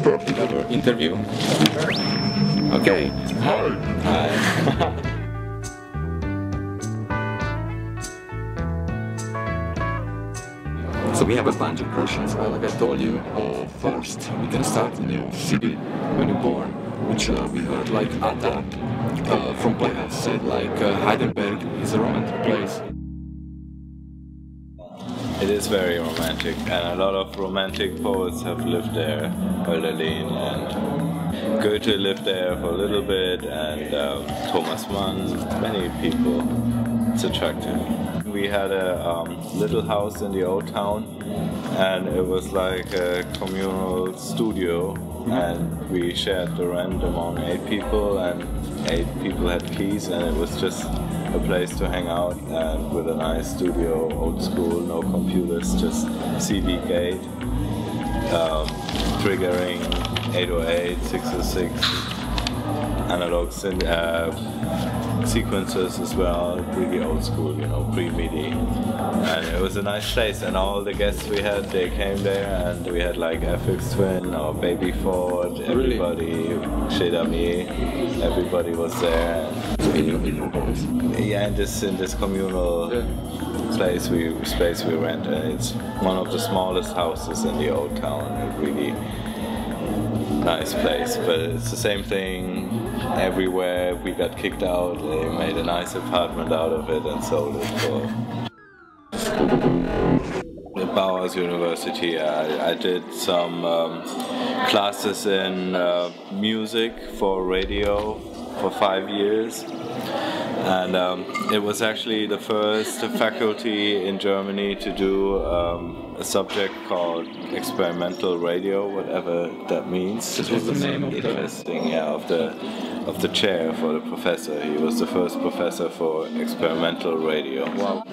Another interview. Okay. Hi. So we have a bunch of questions, like I told you. First, we can start in your city when you're born, which we heard like Ada from Playhouse said like Heidelberg is a romantic place. It is very romantic, and a lot of romantic poets have lived there. Hölderlin and Goethe lived there for a little bit, and Thomas Mann, many people. It's attractive. We had a little house in the old town, and it was like a communal studio, and we shared the rent among 8 people, and 8 people had keys, and it was just a place to hang out, and with a nice studio, old school, no computers, just CD gate, triggering 808, 606, analog sequencers as well, really old school, you know, pre-MIDI. And it was a nice place, and all the guests we had, they came there, and we had like FX Twin or Baby Ford, everybody, Chez Damier, everybody was there. So in your house? Yeah, in this communal space we rent, and it's one of the smallest houses in the old town. A really nice place, but it's the same thing everywhere. We got kicked out, they made a nice apartment out of it and sold it for the Bauhaus University. I did some classes in music for radio for 5 years, and it was actually the first faculty in Germany to do a subject called experimental radio, whatever that means. This was the name of interesting, yeah, of the chair for the professor. He was the first professor for experimental radio. Wow.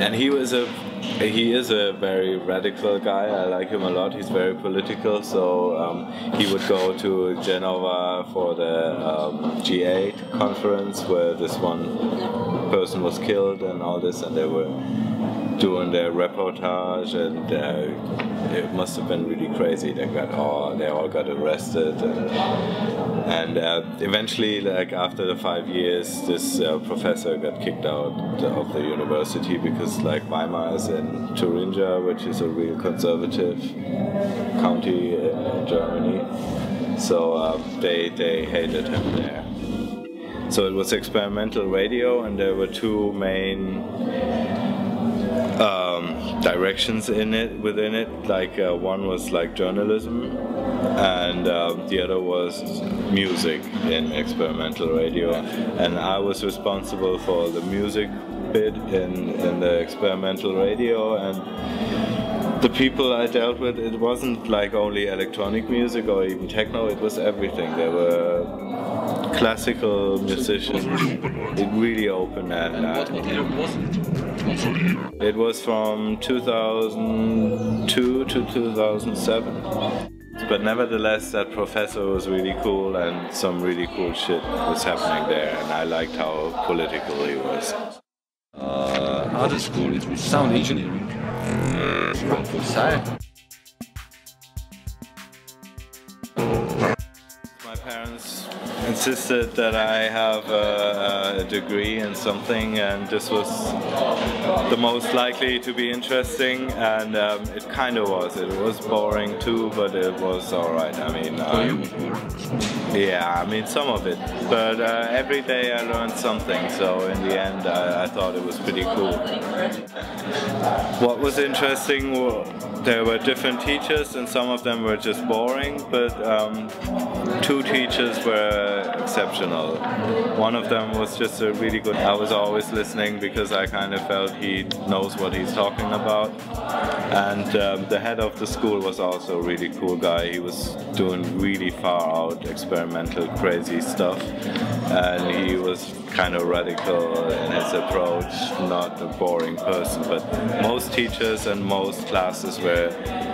And he is a very radical guy. I like him a lot. He's very political, so he would go to Genova for the G8 conference where this one person was killed and all this, and they were doing their reportage, and it must have been really crazy. They all got arrested, and eventually, like after the 5 years, this professor got kicked out of the university because, like, Weimar is in Thuringia, which is a real conservative county in Germany, so they hated him there. So it was experimental radio, and there were 2 main directions within it. Like one was like journalism, and the other was music in experimental radio. And I was responsible for the music bit in the experimental radio, and the people I dealt with, it wasn't like only electronic music or even techno, it was everything. There were classical musicians. It really opened, and it was from 2002 to 2007. But nevertheless, that professor was really cool, and some really cool shit was happening there, and I liked how political he was. Other school, it was sound engineering. Frankfurt side. My parents insisted that I have a degree in something, and this was the most likely to be interesting, and it kind of was. It was boring too, but it was alright. I mean, yeah, I mean some of it, but every day I learned something, so in the end I thought it was pretty cool. What was interesting, there were different teachers, and some of them were just boring, but 2 teachers were exceptional. One of them was just a really good. I was always listening because I kind of felt he knows what he's talking about. And the head of the school was also a really cool guy. He was doing really far out experimental crazy stuff, and he was kind of radical in his approach, not a boring person. But most teachers and most classes were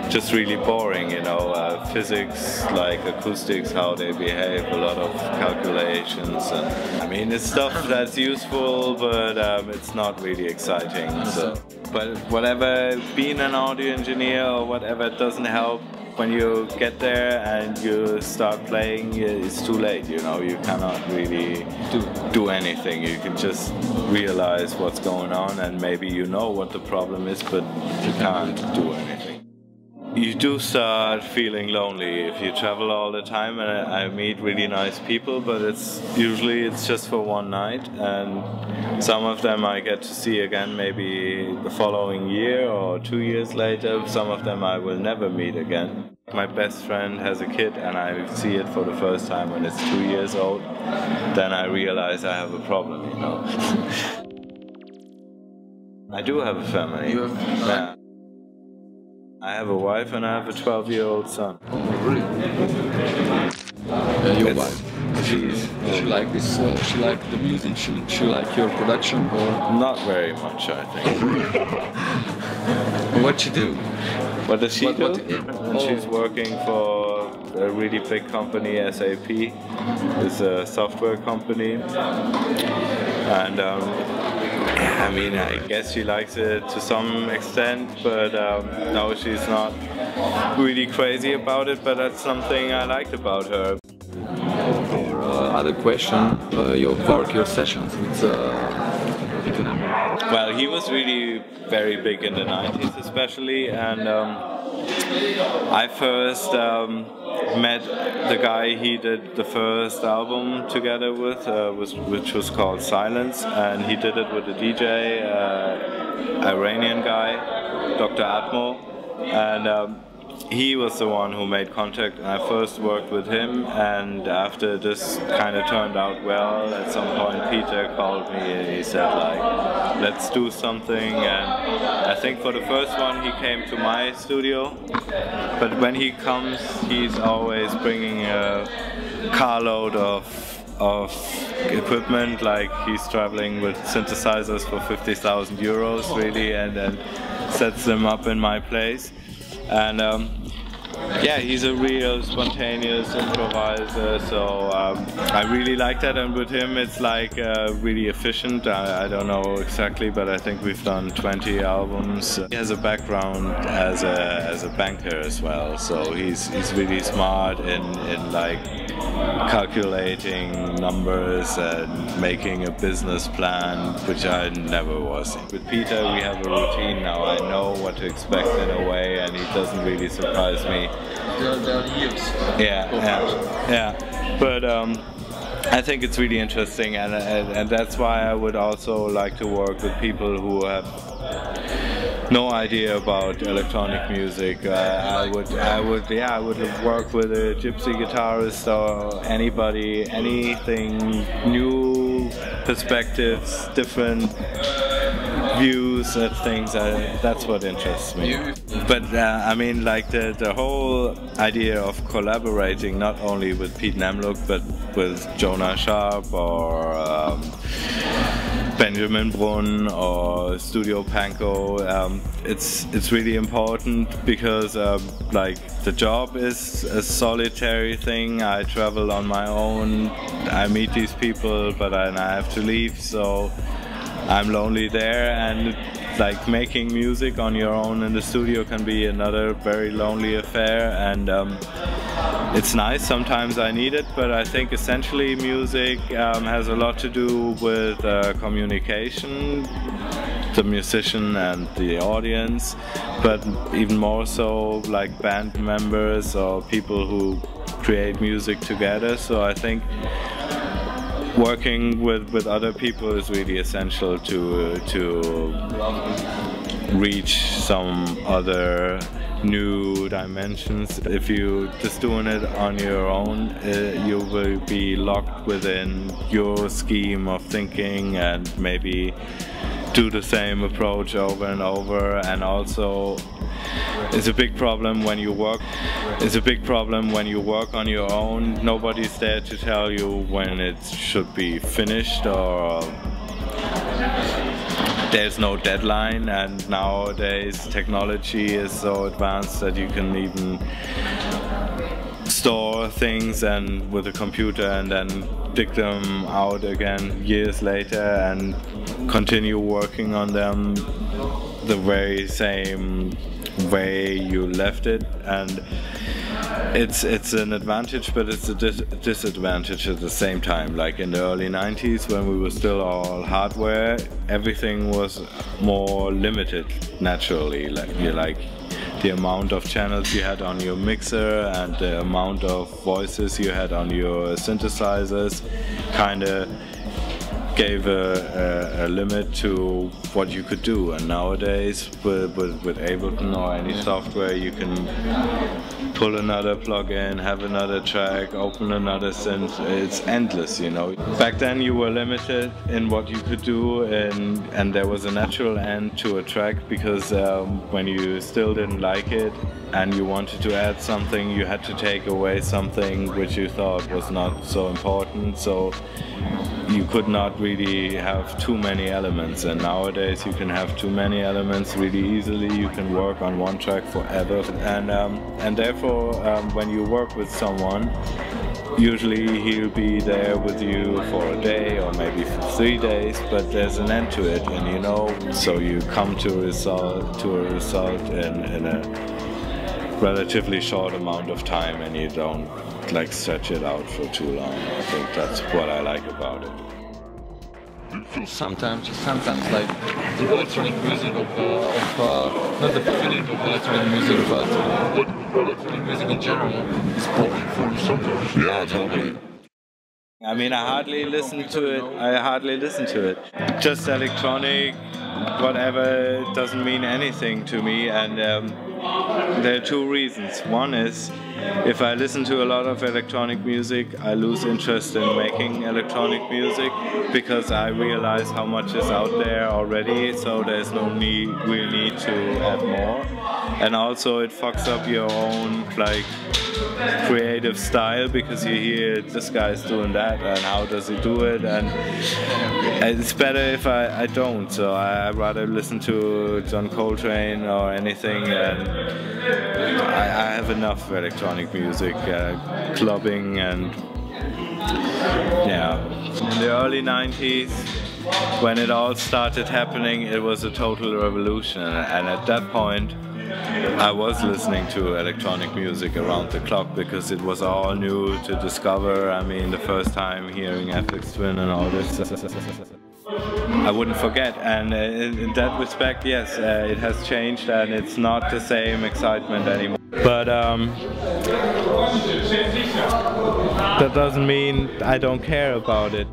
just really boring, you know, physics, like acoustics, how they behave, a lot of calculations, and I mean it's stuff that's useful, but it's not really exciting. So, but whatever, being an audio engineer or whatever doesn't help when you get there and you start playing, it's too late, you know, you cannot really do anything. You can just realize what's going on, and maybe you know what the problem is, but you can't do anything. You do start feeling lonely if you travel all the time, and I meet really nice people, but it's just for one night, and some of them I get to see again maybe the following year or 2 years later. Some of them I will never meet again. My best friend has a kid and I see it for the first time when it's 2 years old. Then I realize I have a problem, you know. I do have a family. You have? Yeah. I have a wife and I have a 12-year-old son. Oh, really? Your wife? She like this? She like the music? She like your production? Or not very much, I think. What she do? What does she do? She's working for a really big company, SAP. It's a software company, and I mean, I guess she likes it to some extent, but no, she's not really crazy about it, but that's something I liked about her. Other question, your sessions with Peter Gabriel. Well, he was really very big in the 90s especially, and I first met the guy he did the first album together with, which was called Silence, and he did it with a DJ, Iranian guy, Dr. Atmo, and he was the one who made contact, and I first worked with him, and after this kind of turned out well, at some point Peter called me and he said, like, let's do something, and I think for the first one he came to my studio, but when he comes he's always bringing a carload of equipment, like he's traveling with synthesizers for 50,000 euros really, and then sets them up in my place. And yeah, he's a real spontaneous improviser, so I really like that, and with him it's like really efficient. I don't know exactly, but I think we've done 20 albums. He has a background as a banker as well, so he's really smart in like calculating numbers and making a business plan, which I never was. With Peter we have a routine now. I know what to expect in a way, and he doesn't really surprise me. There are years. Yeah. But I think it's really interesting, and that's why I would also like to work with people who have no idea about electronic music. I would work with a gypsy guitarist or anybody, anything new, perspectives, different views at things. That's what interests me. But I mean, like the whole idea of collaborating not only with Pete Nemlook but with Jonah Sharp or Benjamin Brunn or Studio Panko, it's really important because like the job is a solitary thing. I travel on my own, I meet these people, but I have to leave, so I'm lonely there, and like making music on your own in the studio can be another very lonely affair, and it's nice, sometimes I need it, but I think essentially music has a lot to do with communication, the musician and the audience, but even more so like band members or people who create music together. So I think working with other people is really essential to reach some other new dimensions. If you're just doing it on your own, you will be locked within your scheme of thinking and maybe do the same approach over and over, and also it's a big problem when you work. It's a big problem when you work on your own. Nobody's there to tell you when it should be finished, or there's no deadline, and nowadays technology is so advanced that you can even store things and with a computer and then dig them out again years later and continue working on them the very same way you left it, and it's an advantage, but it's a disadvantage at the same time. Like in the early 90s, when we were still all hardware, everything was more limited naturally. Like the amount of channels you had on your mixer and the amount of voices you had on your synthesizers kind of gave a limit to what you could do. And nowadays with Ableton or any software, you can pull another plugin, have another track, open another synth. It's endless, you know. Back then you were limited in what you could do, and there was a natural end to a track, because when you still didn't like it and you wanted to add something, you had to take away something which you thought was not so important. So you could not really have too many elements, and nowadays you can have too many elements really easily. You can work on one track forever, and therefore when you work with someone, usually he'll be there with you for a day or maybe for 3 days, but there's an end to it, and you know, so you come to a result in a relatively short amount of time, and you don't like stretch it out for too long. I think that's what I like about it. Sometimes like the electronic music of not the feeling of electronic music, but electronic music in general is boring for you sometimes. Yeah, totally. I mean, I hardly listen to it. Just electronic, whatever, doesn't mean anything to me, and there are two reasons. One is, if I listen to a lot of electronic music, I lose interest in making electronic music, because I realize how much is out there already, so there's no real need to add more. And also it fucks up your own like creative style, because you hear this guy's doing that and how does he do it, and it's better if I don't. So I'd rather listen to John Coltrane or anything, and I have enough electronic music, clubbing, and yeah. In the early 90s, when it all started happening, it was a total revolution, and at that point I was listening to electronic music around the clock, because it was all new to discover. I mean, the first time hearing FX Twin and all this, I wouldn't forget. And in that respect, yes, it has changed, and it's not the same excitement anymore. But that doesn't mean I don't care about it.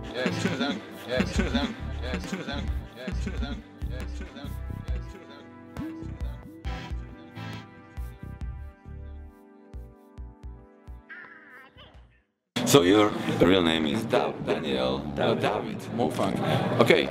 So your real name is David Moufang. Okay.